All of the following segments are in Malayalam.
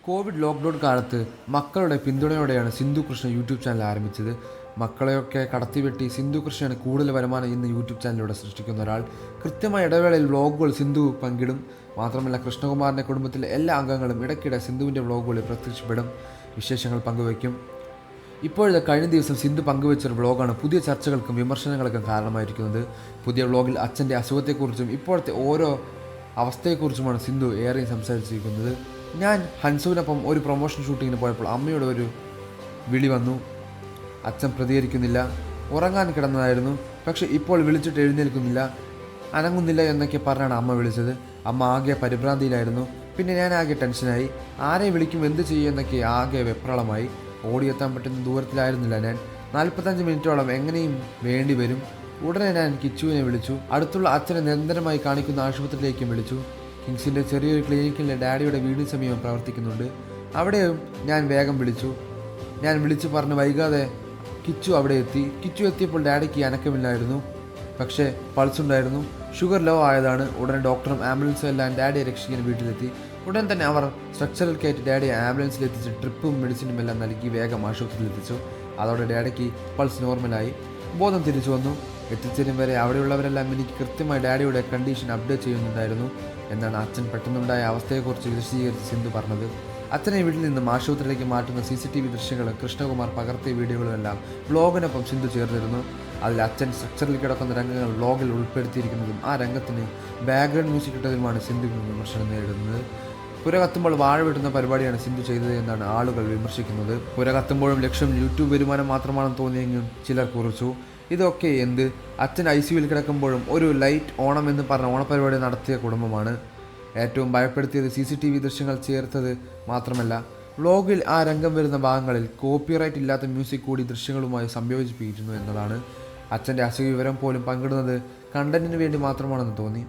കോവിഡ് ലോക്ക്ഡൗൺ കാലത്ത് മക്കളുടെ പിന്തുണയോടെയാണ് സിന്ധു കൃഷ്ണ യൂട്യൂബ് ചാനൽ ആരംഭിച്ചത്. മക്കളെയൊക്കെ കടത്തിവെട്ടി സിന്ധു കൃഷ്ണയാണ് കൂടുതൽ വരുമാനം ഇന്ന് യൂട്യൂബ് ചാനലിലൂടെ സൃഷ്ടിക്കുന്ന ഒരാൾ. കൃത്യമായ ഇടവേളയിൽ വ്ളോഗുകൾ സിന്ധു പങ്കിടും. മാത്രമല്ല, കൃഷ്ണകുമാറിൻ്റെ കുടുംബത്തിലെ എല്ലാ അംഗങ്ങളും ഇടയ്ക്കിടെ സിന്ധുവിൻ്റെ വ്ളോഗുകളിൽ പ്രത്യക്ഷപ്പെടും, വിശേഷങ്ങൾ പങ്കുവയ്ക്കും. ഇപ്പോഴത്തെ കഴിഞ്ഞ ദിവസം സിന്ധു പങ്കുവച്ചൊരു വ്ളോഗാണ് പുതിയ ചർച്ചകൾക്കും വിമർശനങ്ങൾക്കും കാരണമായിരിക്കുന്നത്. പുതിയ വ്ളോഗിൽ അച്ഛൻ്റെ അസുഖത്തെക്കുറിച്ചും ഇപ്പോഴത്തെ ഓരോ അവസ്ഥയെക്കുറിച്ചുമാണ് സിന്ധു ഏറെയും സംസാരിച്ചിരിക്കുന്നത്. ഞാൻ ഹൻസുവിനൊപ്പം ഒരു പ്രൊമോഷൻ ഷൂട്ടിങ്ങിന് പോയപ്പോൾ അമ്മയുടെ ഒരു വിളി വന്നു. അച്ഛൻ പ്രതികരിക്കുന്നില്ല, ഉറങ്ങാൻ കിടന്നതായിരുന്നു. പക്ഷേ ഇപ്പോൾ വിളിച്ചിട്ട് എഴുന്നേൽക്കുന്നില്ല, അനങ്ങുന്നില്ല എന്നൊക്കെ പറഞ്ഞാണ് അമ്മ വിളിച്ചത്. അമ്മ ആകെ പരിഭ്രാന്തിയിലായിരുന്നു. പിന്നെ ഞാൻ ആകെ ടെൻഷനായി. ആരെ വിളിക്കും, എന്ത് ചെയ്യും എന്നൊക്കെ ആകെ വെപ്രാളമായി. ഓടിയെത്താൻ പറ്റുന്ന ദൂരത്തിലായിരുന്നില്ല ഞാൻ. 45 മിനിറ്റോളം എങ്ങനെയും വേണ്ടി വരും. ഉടനെ ഞാൻ കിച്ചുവിനെ വിളിച്ചു. അടുത്തുള്ള അച്ഛനെ നിരന്തരമായി കാണിക്കുന്ന ആശുപത്രിയിലേക്കും വിളിച്ചു. കിങ്സിൻ്റെ ചെറിയൊരു ക്ലിനിക്കിലെ ഡാഡിയുടെ വീടിന് സമീപം പ്രവർത്തിക്കുന്നുണ്ട്. അവിടെയും ഞാൻ വേഗം വിളിച്ചു. ഞാൻ വിളിച്ചു പറഞ്ഞ് വൈകാതെ കിച്ചു അവിടെ എത്തി. കിച്ചു എത്തിയപ്പോൾ ഡാഡിക്ക് അനക്കമില്ലായിരുന്നു, പക്ഷേ പൾസ് ഉണ്ടായിരുന്നു. ഷുഗർ ലോ ആയതാണ്. ഉടനെ ഡോക്ടറും ആംബുലൻസും എല്ലാം ഡാഡിയെ രക്ഷിക്കാൻ വീട്ടിലെത്തി. ഉടൻ തന്നെ അവർ സ്ട്രക്ചറിൽ കയറ്റി ഡാഡിയെ ആംബുലൻസിലെത്തിച്ച് ട്രിപ്പും മെഡിസിനും എല്ലാം നൽകി വേഗം ആശുപത്രിയിലെത്തിച്ചു. അതോടെ ഡാഡിക്ക് പൾസ് നോർമലായി, ബോധം തിരിച്ചു വന്നു. എത്തിച്ചേരും വരെ അവിടെയുള്ളവരെല്ലാം എനിക്ക് കൃത്യമായി ഡാഡിയുടെ കണ്ടീഷൻ അപ്ഡേറ്റ് ചെയ്യുന്നുണ്ടായിരുന്നു എന്നാണ് അച്ഛൻ പെട്ടെന്നുണ്ടായ അവസ്ഥയെക്കുറിച്ച് വിശദീകരിച്ച് സിന്ധു പറഞ്ഞത്. അച്ഛനെ വീട്ടിൽ നിന്നും ആശുപത്രിയിലേക്ക് മാറ്റുന്ന CCTV ദൃശ്യങ്ങളും കൃഷ്ണകുമാർ പകർത്തിയ വീഡിയോകളുമെല്ലാം വ്ളോഗിനൊപ്പം സിന്ധു ചേർന്നിരുന്നു. അതിൽ അച്ഛൻ സ്ട്രക്ചറിൽ കിടക്കുന്ന രംഗങ്ങൾ വ്ളോഗിൽ ഉൾപ്പെടുത്തിയിരിക്കുന്നതും ആ രംഗത്തിന് ബാക്ക്ഗ്രൗണ്ട് മ്യൂസിക് ഇട്ടതുമാണ് സിന്ധു വിമർശനം നേരിടുന്നത്. പുര കത്തുമ്പോൾ വാഴ വെട്ടുന്ന പരിപാടിയാണ് സിന്ധു ചെയ്തത് എന്നാണ് ആളുകൾ വിമർശിക്കുന്നത്. പുര കത്തുമ്പോഴും ലക്ഷ്യം യൂട്യൂബ് വരുമാനം മാത്രമാണെന്ന് തോന്നിയെങ്കിലും ചിലർ കുറിച്ചു. ഇതൊക്കെ എന്ത്? അച്ഛൻ ICUവിൽ കിടക്കുമ്പോഴും ഒരു ലൈറ്റ് ഓണം എന്ന് പറഞ്ഞ ഓണപരിപാടി നടത്തിയ കുടുംബമാണ്. ഏറ്റവും ഭയപ്പെടുത്തിയത് CCTV ദൃശ്യങ്ങൾ ചേർത്തത് മാത്രമല്ല, വ്ളോഗിൽ ആ രംഗം വരുന്ന ഭാഗങ്ങളിൽ കോപ്പിറൈറ്റ് ഇല്ലാത്ത മ്യൂസിക് കൂടി ദൃശ്യങ്ങളുമായി സംയോജിപ്പിച്ചിരുന്നു എന്നതാണ്. അച്ഛൻ്റെ അസുഖവിവരം പോലും പങ്കിടുന്നത് കണ്ടന്റിന് വേണ്ടി മാത്രമാണെന്ന് തോന്നി.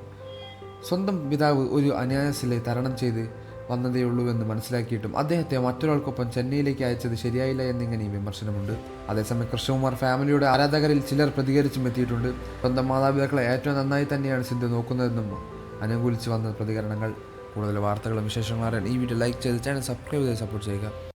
സ്വന്തം പിതാവ് ഒരു അന്യായശിലെ തരണം ചെയ്ത് വന്നതേയുള്ളൂവെന്ന് മനസ്സിലാക്കിയിട്ടും അദ്ദേഹത്തെ മറ്റൊരാൾക്കൊപ്പം ചെന്നൈയിലേക്ക് അയച്ചത് ശരിയായില്ല എന്നിങ്ങനെയും വിമർശനമുണ്ട്. അതേസമയം കൃഷ്ണകുമാർ ഫാമിലിയുടെ ആരാധകരിൽ ചിലർ പ്രതികരിച്ചും എത്തിയിട്ടുണ്ട്. സ്വന്തം മാതാപിതാക്കളെ ഏറ്റവും നന്നായി തന്നെയാണ് സിന്ധു നോക്കുന്നതെന്നും അനുകൂലിച്ച് വന്ന പ്രതികരണങ്ങൾ. കൂടുതൽ വാർത്തകളും വിശേഷങ്ങളും അറിയാൻ ഈ വീഡിയോ ലൈക്ക് ചെയ്ത് ചാനൽ സബ്സ്ക്രൈബ് ചെയ്ത് സപ്പോർട്ട് ചെയ്യുക.